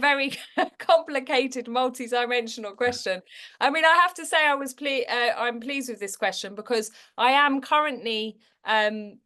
very complicated, multi-dimensional question. I mean, I have to say I'm pleased with this question because I am currently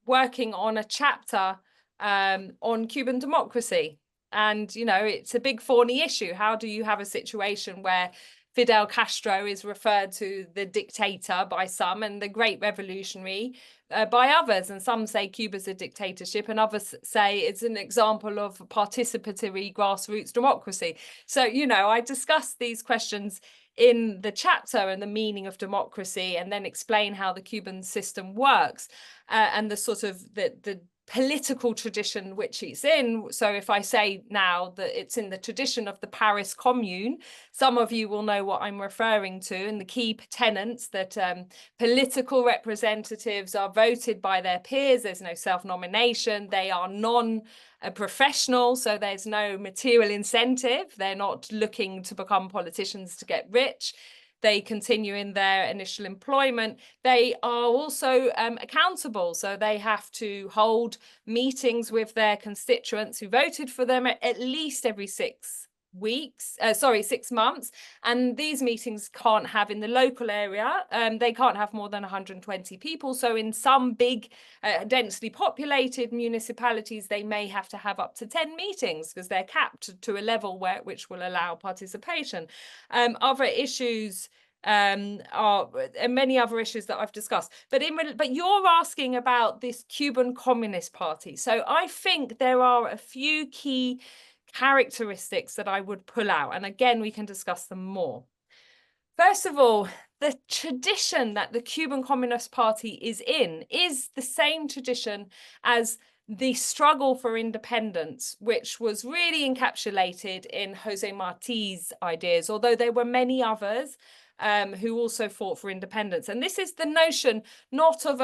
working on a chapter on Cuban democracy. And, you know, it's a big thorny issue. How do you have a situation where Fidel Castro is referred to the dictator by some and the great revolutionary by others? And some say Cuba's a dictatorship and others say it's an example of participatory grassroots democracy. So, you know, I discuss these questions in the chapter and the meaning of democracy, and then explain how the Cuban system works and the sort of the political tradition which it's in. So if I say now that it's in the tradition of the Paris Commune, some of you will know what I'm referring to, and the key tenets that political representatives are voted by their peers. There's no self-nomination. They are non-professional, so there's no material incentive. They're not looking to become politicians to get rich. They continue in their initial employment. They are also accountable. So they have to hold meetings with their constituents who voted for them at least every 6 months. And these meetings can't have in the local area. They can't have more than 120 people. So in some big, densely populated municipalities, they may have to have up to 10 meetings because they're capped to a level which will allow participation. Other issues are many other issues that I've discussed. But you're asking about this Cuban Communist Party. So I think there are a few key characteristics that I would pull out. And again, we can discuss them more. First of all, the tradition that the Cuban Communist Party is in is the same tradition as the struggle for independence, which was really encapsulated in Jose Marti's ideas, although there were many others who also fought for independence. And this is the notion not of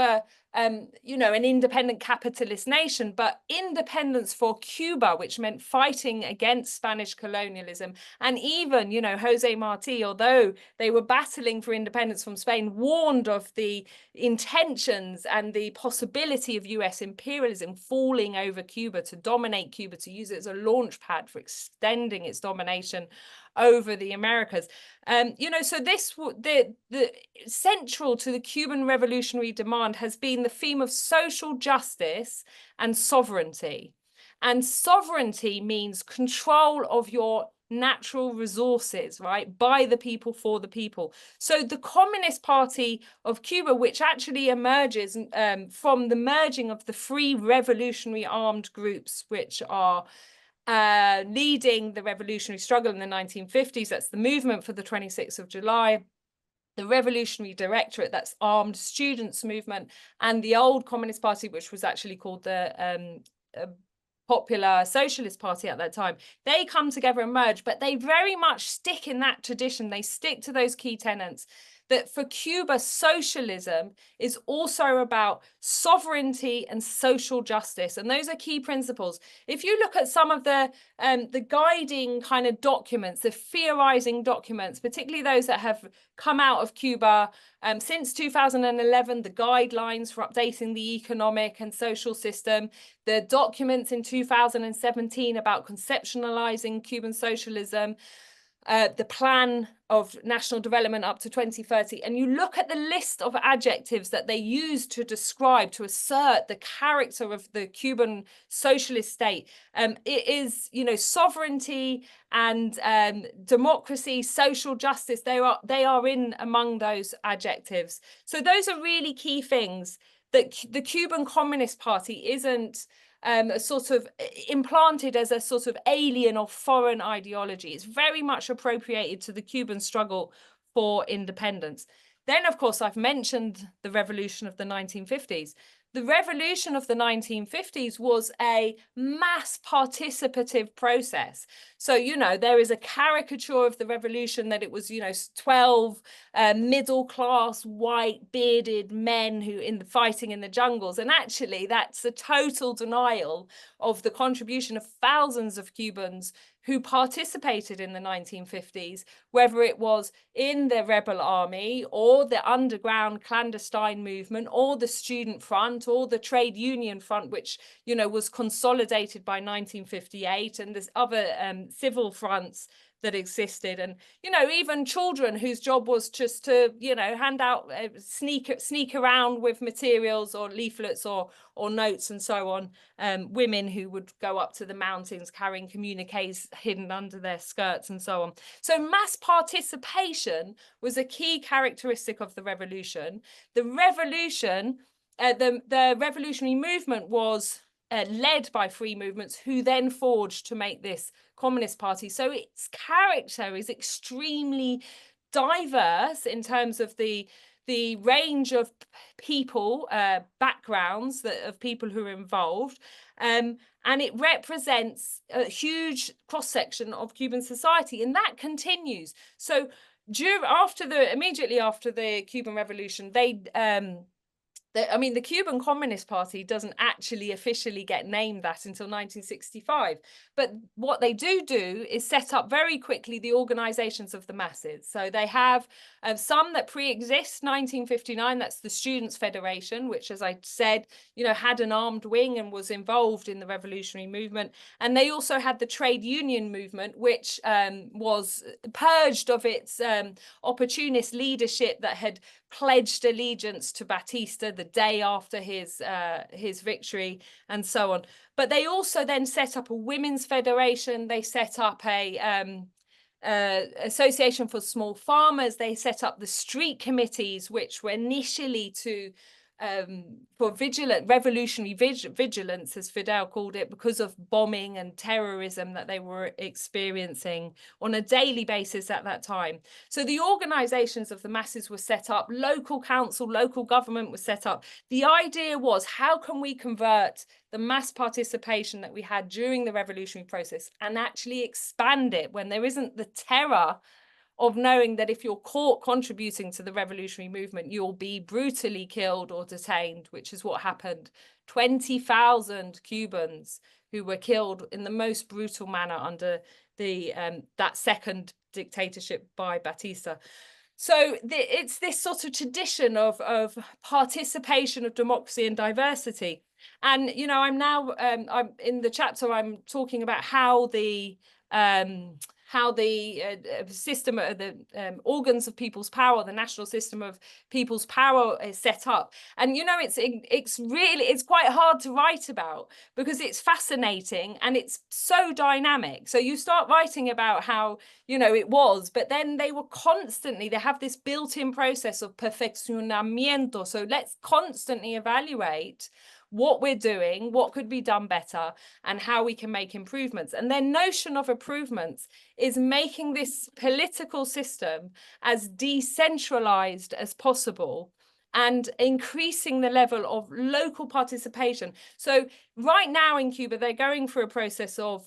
an independent capitalist nation, but independence for Cuba, which meant fighting against Spanish colonialism. And even, you know, Jose Marti, although they were battling for independence from Spain, warned of the intentions and the possibility of US imperialism falling over Cuba to dominate Cuba, to use it as a launch pad for extending its domination over the Americas. So the central to the Cuban revolutionary demand has been the theme of social justice and sovereignty. And sovereignty means control of your natural resources, right? By the people, for the people. So the Communist Party of Cuba, which actually emerges from the merging of the three revolutionary armed groups, which are leading the revolutionary struggle in the 1950s. That's the movement for the 26th of July, the Revolutionary Directorate, that's armed students movement, and the old Communist Party, which was actually called the Popular Socialist Party at that time. They come together and merge, but they very much stick in that tradition. They stick to those key tenets that for Cuba, socialism is also about sovereignty and social justice. And those are key principles. If you look at some of the guiding kind of documents, the theorizing documents, particularly those that have come out of Cuba since 2011, the guidelines for updating the economic and social system, the documents in 2017 about conceptualizing Cuban socialism, the plan of national development up to 2030, and you look at the list of adjectives that they use to describe, to assert the character of the Cuban socialist state, it is, you know, sovereignty and democracy, social justice. They are in among those adjectives. So those are really key things that the Cuban Communist Party isn't sort of implanted as a sort of alien or foreign ideology. It's very much appropriated to the Cuban struggle for independence. Then, of course, I've mentioned the revolution of the 1950s. The revolution of the 1950s was a mass participative process. So, you know, there is a caricature of the revolution that it was, you know, 12 middle-class, white, bearded men who fighting in the jungles. And actually, that's a total denial of the contribution of thousands of Cubans who participated in the 1950s, whether it was in the rebel army or the underground clandestine movement or the student front or the trade union front, which, you know, was consolidated by 1958, and there's other civil fronts that existed, and, you know, even children whose job was just to, you know, hand out, sneak around with materials or leaflets or notes and so on. Women who would go up to the mountains carrying communiques hidden under their skirts and so on. So mass participation was a key characteristic of the revolution. The revolution, the revolutionary movement was led by free movements who then forged to make this Communist Party. So its character is extremely diverse in terms of the range of people, backgrounds of people who are involved, and it represents a huge cross-section of Cuban society, and that continues. So immediately after the Cuban Revolution, the Cuban Communist Party doesn't actually officially get named that until 1965. But what they do is set up very quickly the organizations of the masses. So they have some that pre-exist 1959. That's the Students' Federation, which, as I said, you know, had an armed wing and was involved in the revolutionary movement. And they also had the trade union movement, which was purged of its opportunist leadership that had pledged allegiance to Batista the day after his victory and so on. But they also then set up a women's federation. They set up a association for small farmers. They set up the street committees, which were initially for revolutionary vigilance, as Fidel called it, because of bombing and terrorism that they were experiencing on a daily basis at that time. So the organizations of the masses were set up, local council, local government was set up. The idea was, how can we convert the mass participation that we had during the revolutionary process and actually expand it when there isn't the terror of knowing that if you're caught contributing to the revolutionary movement, you'll be brutally killed or detained, which is what happened. 20,000 Cubans who were killed in the most brutal manner under that second dictatorship by Batista. So it's this sort of tradition of participation, of democracy and diversity. And, you know, I'm in the chapter, I'm talking about how the system, the organs of people's power, the national system of people's power is set up. And, you know, it's quite hard to write about because it's fascinating and it's so dynamic. So you start writing about how, you know, it was, but then they have this built-in process of perfeccionamiento. So let's constantly evaluate what we're doing, what could be done better, and how we can make improvements. And their notion of improvements is making this political system as decentralized as possible and increasing the level of local participation. So right now in Cuba, they're going through a process of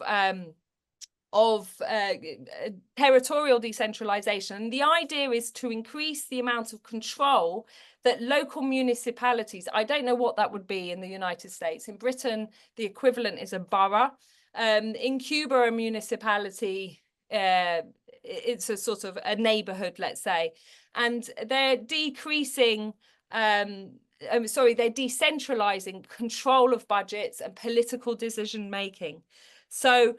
territorial decentralization. The idea is to increase the amount of control that local municipalities, I don't know what that would be in the United States. In Britain, the equivalent is a borough. In Cuba, a municipality, it's a sort of a neighborhood, let's say. And they're they're decentralizing control of budgets and political decision making. So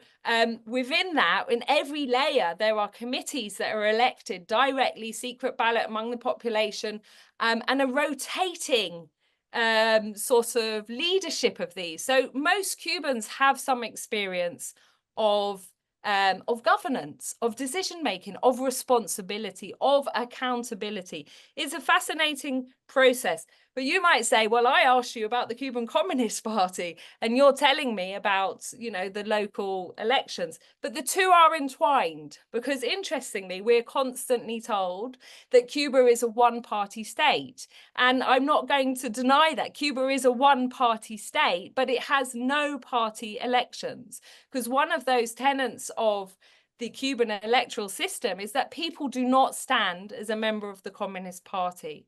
within that, in every layer, there are committees that are elected directly, secret ballot among the population, and a rotating sort of leadership of these. So most Cubans have some experience of governance, of decision making, of responsibility, of accountability. It's a fascinating process. But you might say, well, I asked you about the Cuban Communist Party and you're telling me about, you know, the local elections. But the two are entwined because, interestingly, we're constantly told that Cuba is a one-party state. And I'm not going to deny that Cuba is a one-party state, but it has no party elections, because one of those tenets of the Cuban electoral system is that people do not stand as a member of the Communist Party.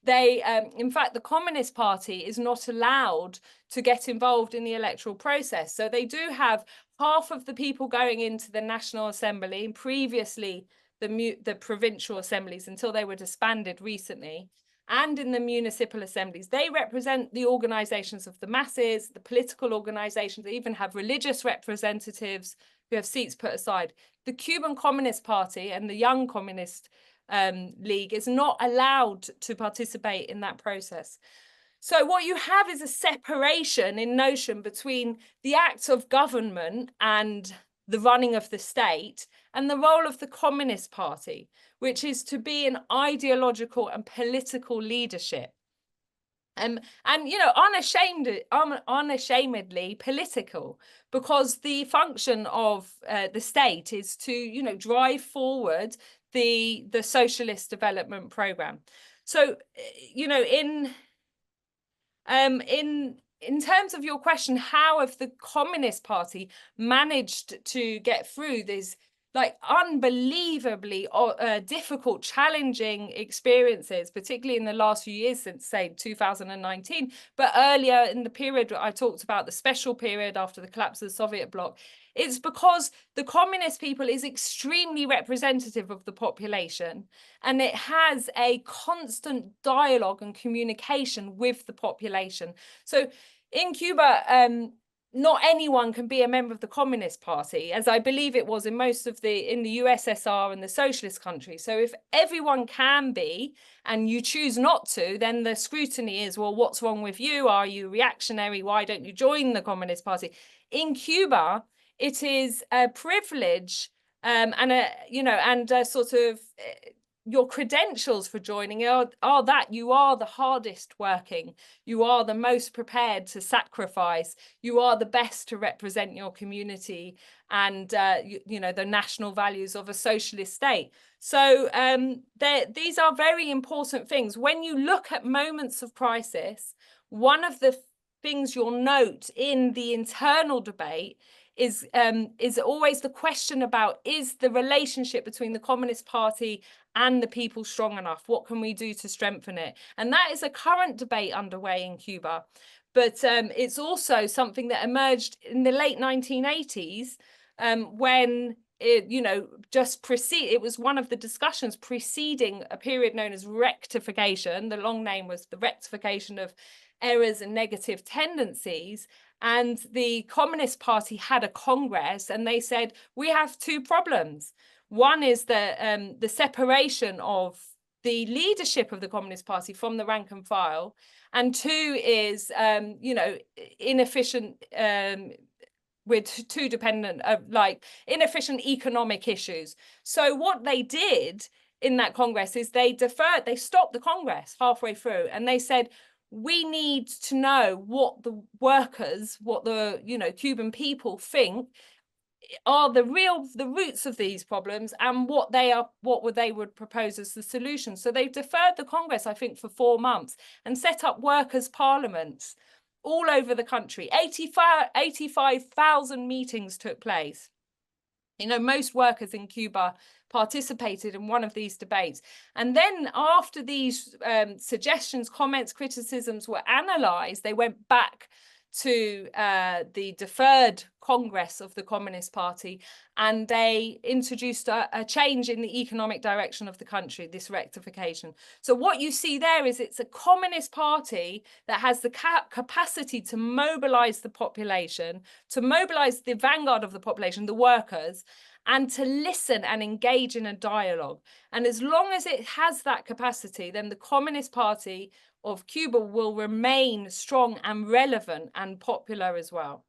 they, in fact, the Communist Party is not allowed to get involved in the electoral process. So they do have half of the people going into the National Assembly, and previously the provincial assemblies until they were disbanded recently, and in the municipal assemblies. They represent the organizations of the masses, the political organizations. They even have religious representatives who have seats put aside. The Cuban Communist Party and the Young Communist League is not allowed to participate in that process. So what you have is a separation in notion between the acts of government and the running of the state and the role of the Communist Party, which is to be an ideological and political leadership. And you know, unashamedly political, because the function of the state is to, you know, drive forward the socialist development program. So, you know, in terms of your question, how have the Communist Party managed to get through these like unbelievably difficult, challenging experiences, particularly in the last few years since, say, 2019, but earlier in the period I talked about, the special period after the collapse of the Soviet bloc? It's because the communist people is extremely representative of the population, and it has a constant dialogue and communication with the population. So in Cuba, not anyone can be a member of the Communist Party, as I believe it was in most of in the USSR and the socialist countries. So if everyone can be, and you choose not to, then the scrutiny is, well, what's wrong with you? Are you reactionary? Why don't you join the Communist Party? In Cuba, it is a privilege and a, you know, and a sort of your credentials for joining are that you are the hardest working, you are the most prepared to sacrifice, you are the best to represent your community and you know, the national values of a socialist state. So these are very important things. When you look at moments of crisis, one of the things you'll note in the internal debate is always the question about, is the relationship between the Communist Party and the people strong enough? What can we do to strengthen it? And that is a current debate underway in Cuba. But it's also something that emerged in the late 1980s when it, you know, it was one of the discussions preceding a period known as rectification. The long name was the rectification of errors and negative tendencies. And the Communist Party had a congress, and they said, we have two problems. One is the separation of the leadership of the Communist Party from the rank and file, and two is, you know, inefficient, with too dependent of like inefficient economic issues. So what they did in that congress is they stopped the congress halfway through, and they said, we need to know what the workers, what the, you know, Cuban people think are the roots of these problems, and what they would propose as the solution. So they deferred the Congress, I think, for 4 months, and set up workers' parliaments all over the country. 85,000 meetings took place. You know, most workers in Cuba participated in one of these debates. And then after these suggestions, comments, criticisms were analysed, they went back to the deferred Congress of the Communist Party, and they introduced a change in the economic direction of the country, this rectification. So what you see there is it's a Communist Party that has the capacity to mobilize the population, to mobilize the vanguard of the population, the workers, and to listen and engage in a dialogue. And as long as it has that capacity, then the Communist Party of Cuba will remain strong and relevant and popular as well.